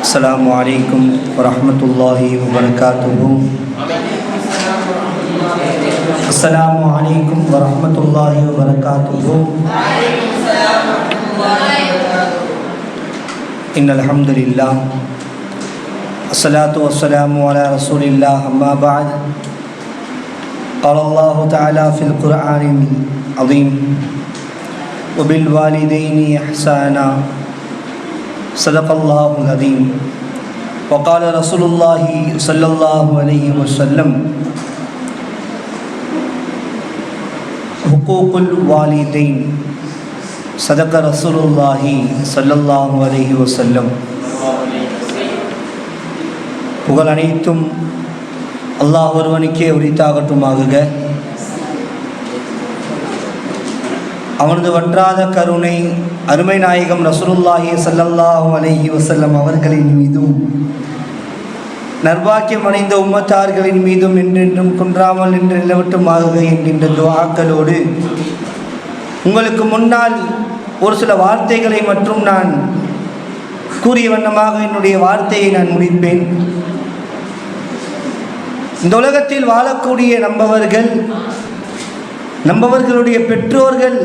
السلام عليكم ورحمة الله وبركاته. السلام عليكم ورحمة الله وبركاته. إن الحمد لله الصلاة والسلام على رسول الله أما بعد. قال الله تعالى في القرآن العظيم وبالوالدين إحسانا صدق الله العظيم. وقال رسول الله صلى الله عليه وسلم حقوق الوالدين صدق رسول الله صلى الله عليه وسلم. புகழ் அனைத்தும் அல்லாஹ் ஒருவனுக்கே உரித்தாகட்டுமாக. அவனது வற்றாத கருணை அருமை நாயகம் ரசூலுல்லாஹி ஸல்லல்லாஹு அலைஹி வஸல்லம் அவர்களின் மீதும் நர்பாக்கியம் அடைந்த உம்மத்தார்களின் மீதும் என்றென்றும் குன்றாமல் நின்று நிலவட்டுமாக என்கின்ற துஆக்களோடு உங்களுக்கு முன்னால் ஒரு சில வார்த்தைகளை மற்றும் நான் கூறிய வண்ணமாக என்னுடைய வார்த்தையை நான் முடிப்பேன். இந்த உலகத்தில் வாழக்கூடிய நம்பவர்களுடைய பெற்றோர்கள்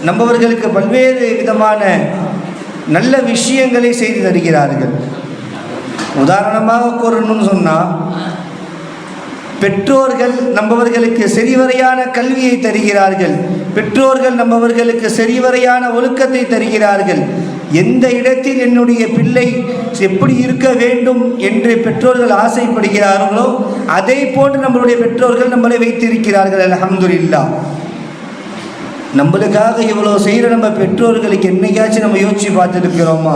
நம்பவர்களுக்கு பல்வேறு விதமான நல்ல விஷயங்களை செய்து தருகிறார்கள். உதாரணமாக கூறணும்னு சொன்னால், பெற்றோர்கள் நம்பவர்களுக்கு சரிவரையான கல்வியை தருகிறார்கள். பெற்றோர்கள் நம்பவர்களுக்கு சரிவரையான ஒழுக்கத்தை தருகிறார்கள். எந்த இடத்தில் என்னுடைய பிள்ளை எப்படி இருக்க வேண்டும் என்று பெற்றோர்கள் ஆசைப்படுகிறார்களோ அதை போன்று நம்மளுடைய பெற்றோர்கள் நம்மளை வைத்திருக்கிறார்கள். அல்ஹம்துலில்லாஹ். நம்மளுக்காக இவ்வளோ செய்கிற நம்ம பெற்றோர்களுக்கு என்னைக்காச்சும் நம்ம யோசித்து பார்த்துருக்கிறோமா?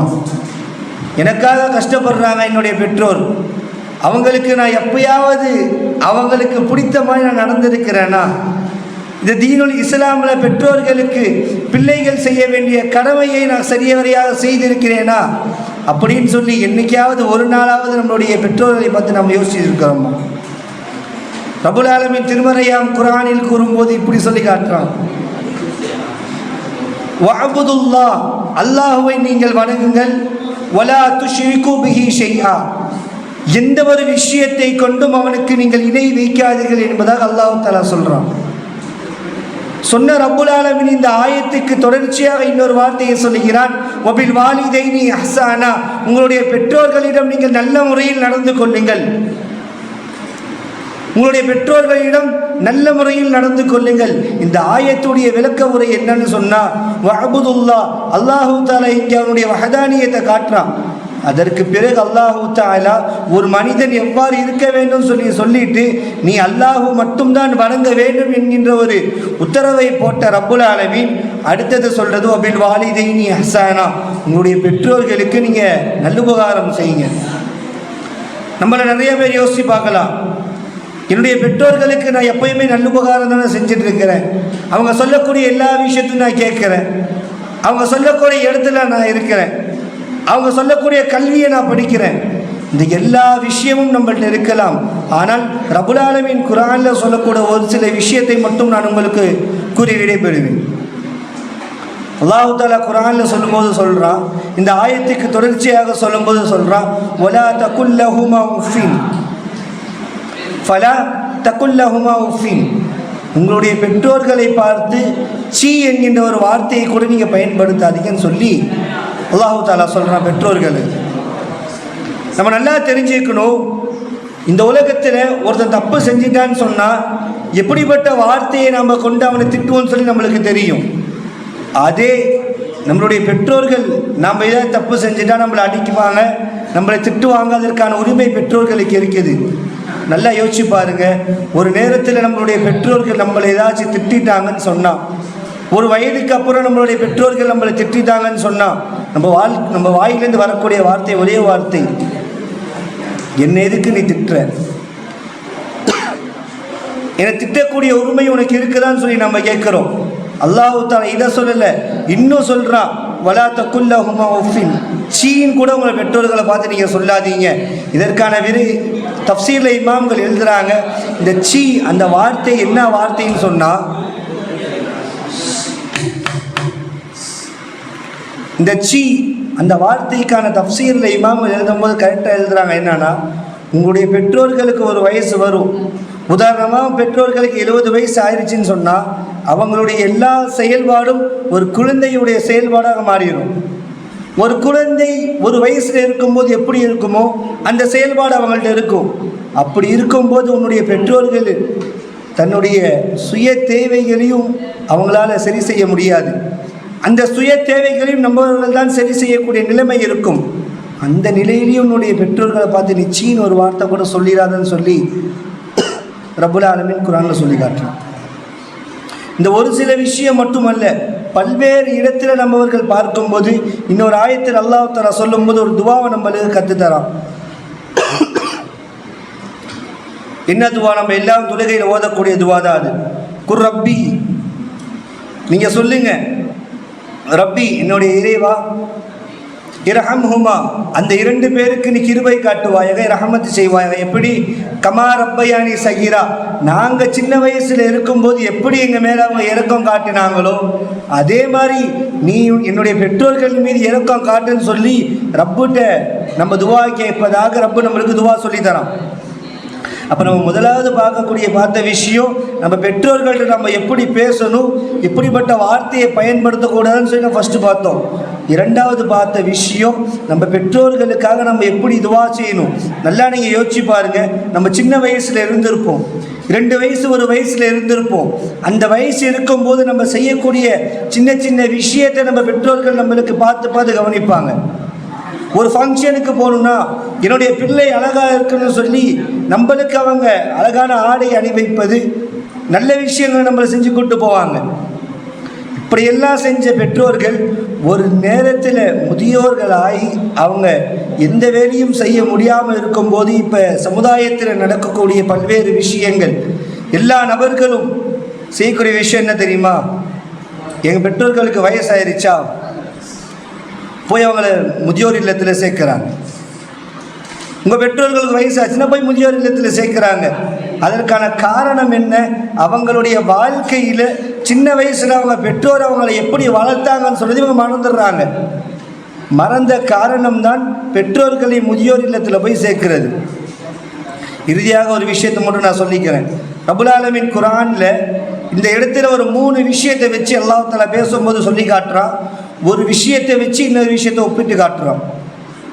எனக்காக கஷ்டப்படுறாங்க என்னுடைய பெற்றோர், அவங்களுக்கு நான் எப்பயாவது அவங்களுக்கு பிடித்த மாதிரி நான் நடந்திருக்கிறேன்னா? இந்த தீனுல் இஸ்லாமில் பெற்றோர்களுக்கு பிள்ளைகள் செய்ய வேண்டிய கடமையை நான் சரியவரையாக செய்திருக்கிறேனா அப்படின்னு சொல்லி என்னைக்காவது ஒரு நாளாவது நம்மளுடைய பெற்றோர்களை பார்த்து நம்ம யோசிச்சிருக்கிறோமா? ரப்புல் ஆலமீன் திருமறையாம் குர்ஆனில் கூறும்போது இப்படி சொல்லி காட்டுறான், வஅபுதுல்லாஹ், அல்லாஹ்வை நீங்கள் வணங்குங்கள், வலா துஷ்ரிகு பிஹி ஷைஆ, எந்த ஒரு விஷயத்தை கொண்டும் அவனுக்கு நீங்கள் இணை வைக்காதீர்கள் என்பதாக அல்லாஹ் தஆலா சொல்றான். சொன்ன ரப்புல் ஆலமீன் இந்த ஆயத்துக்கு தொடர்ச்சியாக இன்னொரு வார்த்தையை சொல்லுகிறான், வபில் வாலிதைனி இஹ்சானா, உங்களுடைய பெற்றோர்களிடம் நீங்கள் நல்ல முறையில் நடந்து கொள்ளுங்கள். உங்களுடைய பெற்றோர்களிடம் நல்ல முறையில் நடந்து கொள்ளுங்கள். இந்த ஆயத்துடைய விளக்க உரை என்னன்னு சொன்னா, வஅபுதுல்லாஹ், அல்லாஹு தஆலா இங்கே அவனுடைய வஹதானியத்தை காட்டுறான். அதற்கு பிறகு அல்லாஹு தஆலா ஒரு மனிதன் எவ்வாறு இருக்க வேண்டும் சொல்லிட்டு நீ அல்லாஹு மட்டும்தான் வணங்க வேண்டும் என்கின்ற ஒரு உத்தரவை போட்ட ரப்புல் ஆலமீன் அடுத்தது சொல்றது, வபில் வாலிதைனி இஹ்சானா, உங்களுடைய பெற்றோர்களுக்கு நீங்க நல்லுபகாரம் செய்யுங்க. நம்மள நிறைய பேர் யோசிச்சு பார்க்கலாம், என்னுடைய பெற்றோர்களுக்கு நான் எப்பயுமே நல்லுபகாரம் தானே செஞ்சுட்டு இருக்கிறேன், அவங்க சொல்லக்கூடிய எல்லா விஷயத்தையும் நான் கேட்குறேன், அவங்க சொல்லக்கூடிய இடத்துல நான் இருக்கிறேன், அவங்க சொல்லக்கூடிய கல்வியை நான் படிக்கிறேன். இந்த எல்லா விஷயமும் நம்மள்ட்ட இருக்கலாம். ஆனால் ரப்புல் ஆலமீன் குர்ஆனில் சொல்லக்கூடிய ஒரு சில விஷயத்தை மட்டும் நான் உங்களுக்கு கூறி விடைபெறுவேன். அல்லாஹ் தஆலா குர்ஆனில் சொல்லும்போது சொல்கிறான், இந்த ஆயத்துக்கு தொடர்ச்சியாக சொல்லும்போது சொல்கிறான், வலா தகுல் லஹுமா உஃபின் ஃபலா தகுல் லஹுமா உஃபின், உங்களுடைய பெற்றோர்களை பார்த்து சீ என்கின்ற ஒரு வார்த்தையை கூட நீங்கள் பயன்படுத்தாதீங்கன்னு சொல்லி அல்லாஹ் தஆலா சொல்கிறான். பெற்றோர்கள் நம்ம நல்லா தெரிஞ்சுக்கணும், இந்த உலகத்தில் ஒருத்தன் தப்பு செஞ்சிட்டான்னு சொன்னால் எப்படிப்பட்ட வார்த்தையை நம்ம கொண்டு அவனை திட்டுவோம்னு சொல்லி நம்மளுக்கு தெரியும். அதே நம்மளுடைய பெற்றோர்கள் நம்ம ஏதாவது தப்பு செஞ்சுட்டா நம்மளை அடிக்குவாங்க, நம்மளை திட்டுவாங்க, அதற்கான உரிமை பெற்றோர்களுக்கு இருக்குது. நல்லா யோசிச்சு பாருங்க, ஒரு நேரத்தில் நம்மளுடைய பெற்றோர்கள் நம்மளை ஏதாச்சும் திட்டாங்கன்னு சொன்னால், ஒரு வயதுக்கு அப்புறம் நம்மளுடைய பெற்றோர்கள் நம்மளை திட்டாங்கன்னு சொன்னால் நம்ம வாயிலேருந்து வரக்கூடிய வார்த்தை ஒரே வார்த்தை, என்ன எதுக்கு நீ திட்டுற, என்னை திட்டக்கூடிய உரிமை உனக்கு இருக்குதான்னு சொல்லி நம்ம கேட்குறோம். அல்லாஹ் தஆலா இதை சொல்லலை, இன்னும் சொல்கிறான், வலா தகுல் லஹுமா உஃபின், சீன் கூட உங்களை பெற்றோர்களை பார்த்து நீங்கள் சொல்லாதீங்க. இதற்கான தஃப்சீரில் இமாம்கள் எழுதுகிறாங்க, இந்த சீ அந்த வார்த்தை என்ன வார்த்தைன்னு சொன்னால், இந்த சீ அந்த வார்த்தைக்கான தஃப்சீரில் இமாம் எழுதும்போது கரெக்டாக எழுதுகிறாங்க. என்னன்னா, உங்களுடைய பெற்றோர்களுக்கு ஒரு வயசு வரும். உதாரணமாக பெற்றோர்களுக்கு 70 வயசு ஆயிடுச்சுன்னு சொன்னால் அவங்களுடைய எல்லா செயல்பாடும் ஒரு குழந்தையுடைய செயல்பாடாக மாறிடும். ஒரு குழந்தை ஒரு வயசில் இருக்கும்போது எப்படி இருக்குமோ அந்த செயல்பாடு அவங்கள்ட்ட இருக்கும். அப்படி இருக்கும்போது உன்னுடைய பெற்றோர்கள் தன்னுடைய சுய தேவைகளையும் அவங்களால சரி செய்ய முடியாது. அந்த சுய தேவைகளையும் நம்மவர்கள் தான் சரி செய்யக்கூடிய நிலைமை இருக்கும். அந்த நிலையிலையும் உன்னுடைய பெற்றோர்களை பார்த்து நிச்சயம் ஒரு வார்த்தை கூட சொல்லிடாதுன்னு சொல்லி ரப்புல் ஆலமீன் குர்ஆனில் சொல்லி காட்டுறான். இந்த ஒரு சில விஷயம் மட்டுமல்ல, பல்வேறு இடத்துல நம்மவர்கள் பார்க்கும்போது இன்னொரு ஆயத்தில் அல்லாஹ் தஆலா சொல்லும்போது ஒரு துவாவை நம்மளுக்கு கற்றுத்தரான். என்ன துவா? நம்ம எல்லாம் தொழுகையில் ஓதக்கூடிய துவா தான் அது. குர் ரப்பி, நீங்கள் சொல்லுங்க, ரப்பி என்னுடைய இறைவா, இரஹம்ஹுமா, அந்த 2 பேருக்கு நீ கிருபை காட்டுவாயாக, ரஹமத்து செய்வாயாக. எப்படி? கமா ரப்பயானி சகீரா, நாங்கள் சின்ன வயசில் இருக்கும்போது எப்படி எங்கள் மேலே அவங்க இரக்கம் காட்டினாங்களோ அதே மாதிரி நீ என்னுடைய பெற்றோர்கள் மீது இரக்கம் காட்டுன்னு சொல்லி ரப்புட்ட நம்ம துவா கேட்பதாக ரப்பு நம்மளுக்கு துவா சொல்லி தரோம். அப்போ நம்ம முதலாவது பார்த்த விஷயம், நம்ம பெற்றோர்கள்ட்ட நம்ம எப்படி பேசணும், எப்படிப்பட்ட வார்த்தையை பயன்படுத்தக்கூடாதுன்னு சொல்லி நம்ம ஃபஸ்ட்டு பார்த்தோம். இரண்டாவது பார்த்த விஷயம், நம்ம பெற்றோர்களுக்காக நம்ம எப்படி துவா செய்யணும். நல்லா நீங்கள் யோசிச்சு பாருங்கள். நம்ம சின்ன வயசில் இருந்திருப்போம், 2 வயசு 1 வயசில் இருந்திருப்போம். அந்த வயசு இருக்கும்போது நம்ம செய்யக்கூடிய சின்ன சின்ன விஷயத்தை நம்ம பெற்றோர்கள் நம்மளுக்கு பார்த்து கவனிப்பாங்க. ஒரு ஃபங்க்ஷனுக்கு போகணுன்னா என்னுடைய பிள்ளை அழகாக இருக்குன்னு சொல்லி நம்மளுக்கு அவங்க அழகான ஆடை அணிவிப்பது, நல்ல விஷயங்களை நம்மளை செஞ்சு கொண்டு போவாங்க. இப்படியெல்லாம் செஞ்ச பெற்றோர்கள் ஒரு நேரத்தில் முதியோர்களாகி அவங்க எந்த வேலையும் செய்ய முடியாமல் இருக்கும்போது இப்போ சமுதாயத்தில் நடக்கக்கூடிய பல்வேறு விஷயங்கள், எல்லா நபர்களும் செய்யக்கூடிய விஷயம் என்ன தெரியுமா? எங்கள் பெற்றோர்களுக்கு வயசாயிருச்சா, போய் அவங்கள முதியோர் இல்லத்தில் சேர்க்குறாங்க. உங்கள் பெற்றோர்களுக்கு வயசாச்சுன்னா போய் முதியோர் இல்லத்தில் சேர்க்குறாங்க. அதற்கான காரணம் என்ன? அவங்களுடைய வாழ்க்கையில் சின்ன வயசில் அவங்க பெற்றோர் அவங்களை எப்படி வளர்த்தாங்கன்னு சொல்லி இவங்க மறந்துடுறாங்க. மறந்த காரணம்தான் பெற்றோர்களை முதியோர் இல்லத்தில் போய் சேர்க்கிறது. இறுதியாக ஒரு விஷயத்தை மட்டும் நான் சொல்லிக்கிறேன். ரப்புல் ஆலமீன் குர்ஆனில் இந்த இடத்துல ஒரு 3 விஷயத்தை வச்சு அல்லாஹ் தஆலா பேசும்போது சொல்லி காட்டுறான். ஒரு விஷயத்தை வச்சு இன்னொரு விஷயத்தை ஒப்பிட்டு காட்டுறான்.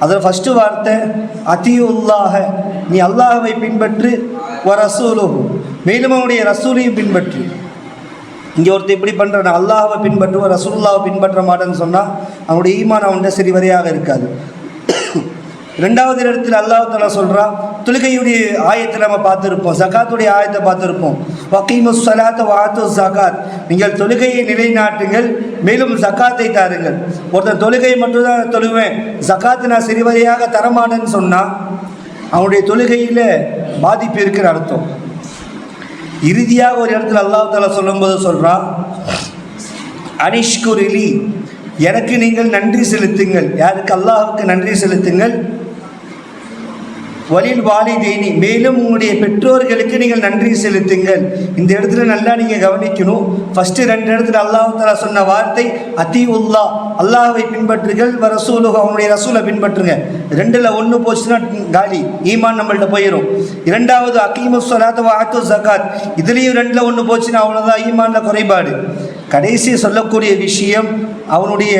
அதில் ஃபஸ்ட்டு வார்த்தை அத்தியுல்லாஹ, நீ அல்லாஹ்வை பின்பற்று, வ ரசூலுஹு, மேலும் அவனுடைய ரசூலையும் பின்பற்று. இங்கே ஒருத்தர் இப்படி பண்ணுறான், அல்லாஹ்வை பின்பற்றுவ ரசூலுல்லாஹ்வை பின்பற்ற மாட்டேன்னு சொன்னால் அவனுடைய ஈமான் அவன்கிட்ட சரிவரையாக இருக்காது. 2வது இடத்துல அல்லாஹ் தஆலா சொல்கிறான், தொழுகையுடைய ஆயத்தை நம்ம பார்த்துருப்போம், ஜகாத்துடைய ஆயத்தை பார்த்துருப்போம். வகீமுஸ் ஸலாத்த வ ஆத்துஸ் ஜகாத், நீங்கள் தொழுகையை நிலைநாட்டுங்கள், மேலும் ஜகாத்தை தாருங்கள். ஒருத்தன் தொழுகையை மட்டும்தான் தொழுவேன், ஜகாத்து நான் சரிவரையாக தரமாட்டேன்னு சொன்னால் அவனுடைய தொழுகையில் பாதிப்பு இருக்கிற அர்த்தம். இறுதியாக ஒரு இடத்துல அல்லாஹ் தஆலா சொல்லும்போது சொல்கிறான், அனிஷ்குரிலி, எனக்கு நீங்கள் நன்றி செலுத்துங்கள். யாருக்கு? அல்லாஹ்வுக்கு நன்றி செலுத்துங்கள். வலில் வாலிதைனி, மேலும் உங்களுடைய பெற்றோர்களுக்கு நீங்கள் நன்றி செலுத்துங்கள். இந்த இடத்துல நல்லா நீங்கள் கவனிக்கணும். ஃபஸ்ட்டு 2 இடத்துல அல்லாஹ் தஆலா சொன்ன வார்த்தை அத்தியுல்லா, அல்லாஹ்வை பின்பற்றுங்கள், வ ரசூலுஹு, அவனுடைய ரசூலை பின்பற்றுங்க. 2ல் 1 போச்சுன்னா காலி, ஈமான் நம்மள்கிட்ட போயிடும். 2வது அகீமுஸ் ஸலாத்த வ ஆத்துஸ் ஜகாத், இதுலேயும் 2ல் 1 போச்சுன்னா அவ்வளோதான், ஈமானில் குறைபாடு. கடைசி சொல்லக்கூடிய விஷயம் அவனுடைய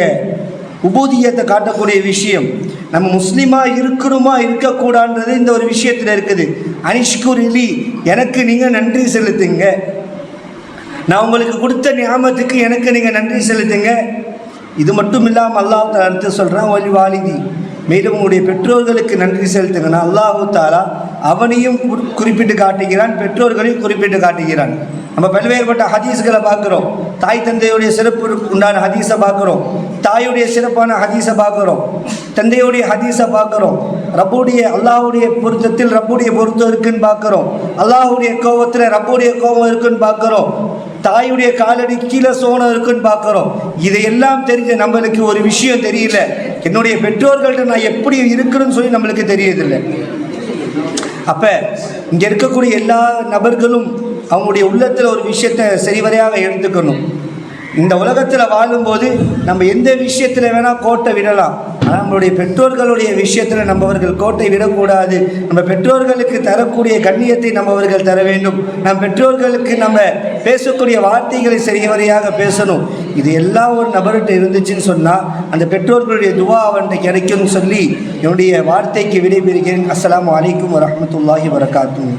உபூதியத்தை காட்டக்கூடிய விஷயம். நம்ம முஸ்லீமாக இருக்கணுமா இருக்கக்கூடாதுன்றது இந்த ஒரு விஷயத்தில் இருக்குது. அனிஷ்குரிலி, எனக்கு நீங்கள் நன்றி செலுத்துங்க. நான் உங்களுக்கு கொடுத்த நியாமத்துக்கு எனக்கு நீங்கள் நன்றி செலுத்துங்க. இது மட்டும் இல்லாமல் அல்லாஹ் தஆலா அடுத்து சொல்கிறான், வலி வாலிதி, மேலும் உங்களுடைய பெற்றோர்களுக்கு நன்றி செலுத்துங்கன்னா அல்லாஹ் தஆலா அவனையும் குறிப்பிட்டு காட்டுகிறான், பெற்றோர்களையும் குறிப்பிட்டு காட்டுகிறான். நம்ம பல்வேறுபட்ட ஹதீஸ்களை பார்க்குறோம். தாய் தந்தையுடைய சிறப்பு உண்டான ஹதீஸை பார்க்குறோம், தாயுடைய சிறப்பான ஹதீஸை பார்க்குறோம், தந்தையுடைய ஹதீஸை பார்க்குறோம். ரப்புடைய அல்லாஹுடைய பொருத்தத்தில் ரப்புடைய பொருத்தம் இருக்குன்னு பார்க்குறோம், அல்லாஹுடைய கோபத்தில் ரப்புடைய கோபம் இருக்குன்னு பார்க்குறோம், தாயுடைய காலடி கீழே சோனம் இருக்குன்னு பார்க்குறோம். இதையெல்லாம் தெரிஞ்ச நம்மளுக்கு ஒரு விஷயம் தெரியல, என்னுடைய பெற்றோர்கள்ட்ட நான் எப்படி இருக்குன்னு சொல்லி நம்மளுக்கு தெரியதில்லை. அப்போ இங்கே இருக்கக்கூடிய எல்லா நபர்களும் அவங்களுடைய உள்ளத்தில் ஒரு விஷயத்தை சரிவரையாக எடுத்துக்கணும். இந்த உலகத்தில் வாழும்போது நம்ம எந்த விஷயத்தில் வேணால் கோட்டை விடலாம், ஆனால் நம்மளுடைய பெற்றோர்களுடைய விஷயத்தில் நம்மவர்கள் கோட்டை விடக்கூடாது. நம்ம பெற்றோர்களுக்கு தரக்கூடிய கண்ணியத்தை நம்மவர்கள் தர வேண்டும். நம் பெற்றோர்களுக்கு நம்ம பேசக்கூடிய வார்த்தைகளை சரிவரையாக பேசணும். இது எல்லாம் ஒரு நபர்கிட்ட இருந்துச்சுன்னு சொன்னால் அந்த பெற்றோர்களுடைய துவா அவன்கிட்ட கிடைக்கும்னு சொல்லி என்னுடைய வார்த்தைக்கு விடைபெறுகிறேன். அஸ்ஸலாமு அலைக்கும் வரஹ்மத்துல்லாஹி வபரகாத்துஹு.